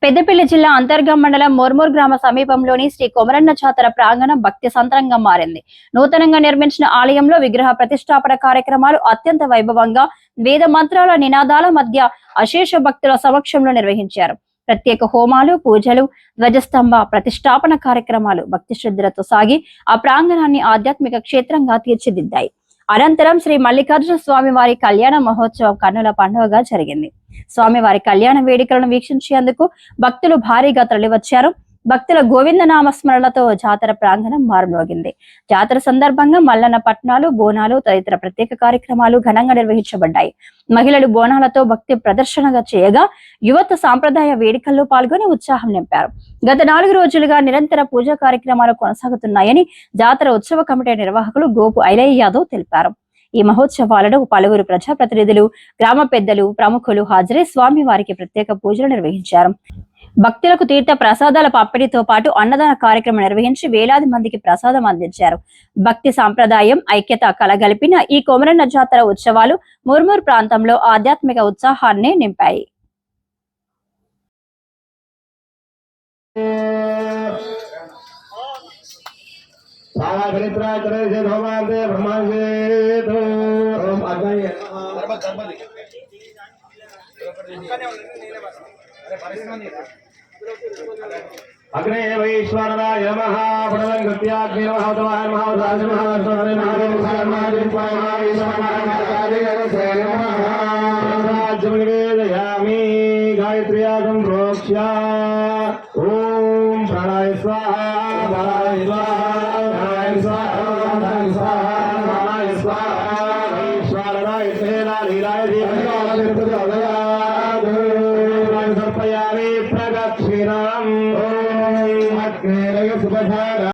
పెద్దపల్లి జిల్లా అంతర్గం మండలం మోర్మూర్ గ్రామ సమీపంలోని శ్రీ కొమరన్న జాతర ప్రాంగణం భక్తి సంతరంగా మారింది. నూతనంగా నిర్మించిన ఆలయంలో విగ్రహ ప్రతిష్టాపన కార్యక్రమాలు అత్యంత వైభవంగా వేద మంత్రాల నినాదాల మధ్య అశేష భక్తుల సమక్షంలో నిర్వహించారు. ప్రత్యేక హోమాలు, పూజలు, ధ్వజస్తంభ ప్రతిష్టాపన కార్యక్రమాలు భక్తి శ్రద్ధలతో సాగి ఆ ప్రాంగణాన్ని ఆధ్యాత్మిక క్షేత్రంగా తీర్చిదిద్దాయి. అనంతరం శ్రీ మల్లికార్జున స్వామి వారి కళ్యాణ మహోత్సవం కన్నుల పండుగగా జరిగింది. స్వామివారి కళ్యాణ వేడుకలను వీక్షించేందుకు భక్తులు భారీగా తరలివచ్చారు. భక్తుల గోవింద నామస్మరణలతో జాతర ప్రాంగణం మారుమోగింది. జాతర సందర్భంగా మల్లన్న పట్నాలు, బోనాలు తదితర ప్రత్యేక కార్యక్రమాలు ఘనంగా నిర్వహించబడ్డాయి. మహిళలు బోనాలతో భక్తి ప్రదర్శనగా చేయగా యువత సాంప్రదాయ వేడుకల్లో పాల్గొని ఉత్సాహం నింపారు. గత 4 రోజులుగా నిరంతర పూజా కార్యక్రమాలు కొనసాగుతున్నాయని జాతర ఉత్సవ కమిటీ నిర్వాహకులు గోపు ఐలయ్య యాదవ్ తెలిపారు. ఈ మహోత్సవాలను పలువురు ప్రజాప్రతినిధులు, గ్రామ పెద్దలు, ప్రముఖులు హాజరై స్వామి వారికి ప్రత్యేక పూజలు నిర్వహించారు. భక్తులకు తీర్థ ప్రసాదాల పంపిణీతో పాటు అన్నదాన కార్యక్రమం నిర్వహించి వేలాది మందికి ప్రసాదం అందించారు. భక్తి సాంప్రదాయం, ఐక్యత కలగలిపిన ఈ కొమరన్న జాతర ఉత్సవాలు ముర్మూర్ ప్రాంతంలో ఆధ్యాత్మిక ఉత్సాహాన్ని నింపాయి. अग्ने वैश्वराय नमः प्रणवं कृत्याग्नि नमः तवाय नमः राज नमः सर्वे महादेव महादेव निवेदयामि गायत्र्यागं प्रोक्ष्य ओम प्राणाय स्वाहा प्राणाय स्वाहा प्राणाय स्वाहा प्राणाय स्वाहा वैश्वराय सेना लीलाय सर्पयामि प्रदक्षिणाम् सुबधारा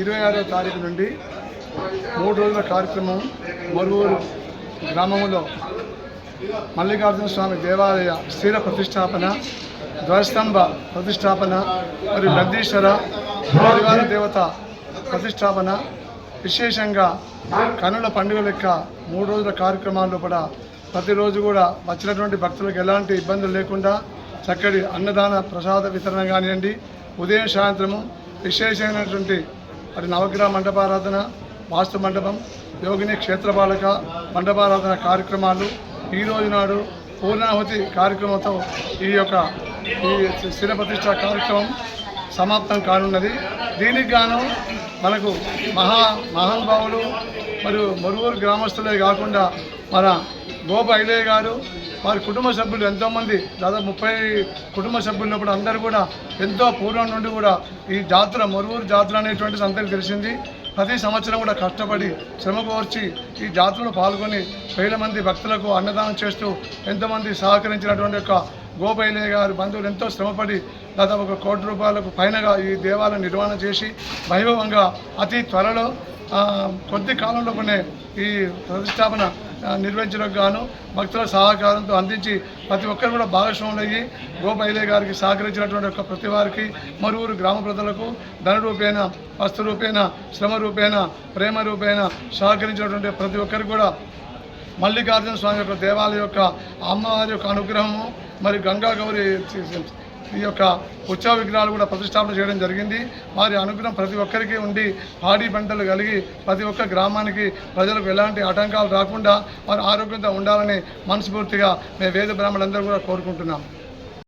ఇరవై తారీఖు నుండి 3 రోజుల కార్యక్రమం మరువూరు గ్రామంలో మల్లికార్జున స్వామి దేవాలయ స్థిర ప్రతిష్టాపన, ధ్వజస్తంభ ప్రతిష్టాపన మరియు నందీశ్వర పరివార దేవత ప్రతిష్టాపన, విశేషంగా కన్నుల పండుగ లెక్క 3 రోజుల కార్యక్రమాల్లో కూడా ప్రతిరోజు కూడా వచ్చినటువంటి భక్తులకు ఎలాంటి ఇబ్బందులు లేకుండా చక్కటి అన్నదాన ప్రసాద వితరణ కానివ్వండి, ఉదయం సాయంత్రము విశేషమైనటువంటి అటు నవగ్రహ మండపారాధన, వాస్తు మండపం, యోగిని క్షేత్రపాలక మండపారాధన కార్యక్రమాలు ఈ రోజు నాడు పూర్ణాహుతి కార్యక్రమంతో ఈ స్థిర ప్రతిష్ట కార్యక్రమం సమాప్తం కానున్నది. దీనికి గాను మనకు మహానుభావులు మరియు మరువూరు గ్రామస్తులే కాకుండా మన గోప ఐలయ్య గారు, వారి కుటుంబ సభ్యులు ఎంతోమంది, దాదాపు 30 కుటుంబ సభ్యులు కూడా అందరూ కూడా ఎంతో పూర్వం నుండి కూడా ఈ జాతర మరువూరు జాతర అనేటువంటిది అందరికీ తెలిసింది. ప్రతి సంవత్సరం కూడా కష్టపడి శ్రమ కోర్చి ఈ జాతరలో పాల్గొని వేల మంది భక్తులకు అన్నదానం చేస్తూ ఎంతోమంది సహకరించినటువంటి గోప ఐలయ్య గారి బంధువులు ఎంతో శ్రమపడి దాదాపు 1 కోటి రూపాయలకు పైనగా ఈ దేవాలయం నిర్వహణ చేసి వైభవంగా అతి త్వరలో కొద్ది కాలంలోనే ఈ ప్రతిష్టాపన నిర్వహించడానికి గాను భక్తుల సహకారంతో అందించి ప్రతి ఒక్కరు కూడా భాగస్వాములు అయ్యి గోప ఐలయ్య గారికి సహకరించినటువంటి ప్రతి వారికి మరువూరు గ్రామ ప్రజలకు ధన రూపేణ, వస్తు రూపేణ, శ్రమ రూపేణ, ప్రేమ రూపేణ సహకరించినటువంటి ప్రతి ఒక్కరికి కూడా మల్లికార్జున స్వామి యొక్క దేవాలయం యొక్క అమ్మవారి యొక్క అనుగ్రహము మరియు గంగా గౌరి ఈ యొక్క ఉత్సవ విగ్రహాలు కూడా ప్రతిష్టాపన చేయడం జరిగింది. వారి అనుగ్రహం ప్రతి ఒక్కరికి ఉండి పాడి పంటలు కలిగి ప్రతి ఒక్క గ్రామానికి ప్రజలకు ఎలాంటి ఆటంకాలు రాకుండా వారు ఆరోగ్యంతో ఉండాలని మనస్ఫూర్తిగా మేము వేద బ్రాహ్మణులందరూ కూడా కోరుకుంటున్నాం.